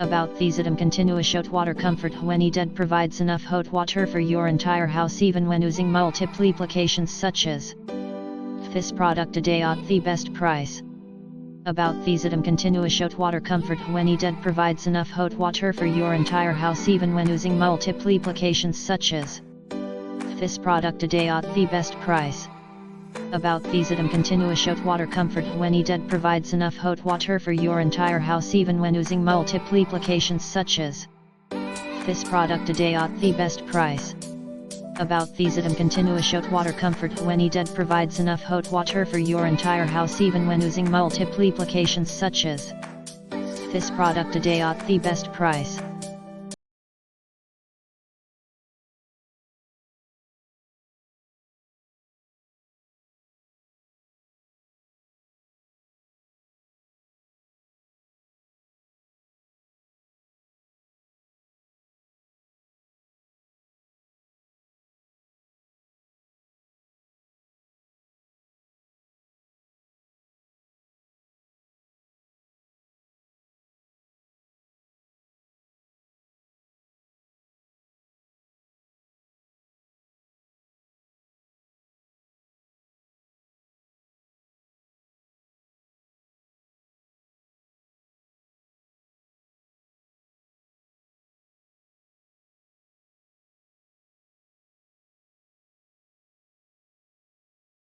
About these item continuous hot water comfort when needed provides enough hot water for your entire house even when using multiple applications such as this product today at the best price. About these item continuous hot water comfort when needed provides enough hot water for your entire house even when using multiple applications such as this product today at the best price. About these item continuous hot water comfort when needed provides enough hot water for your entire house even when using multiple applications such as this product today at the best price. About these item continuous hot water comfort when needed provides enough hot water for your entire house even when using multiple applications such as this product today at the best price.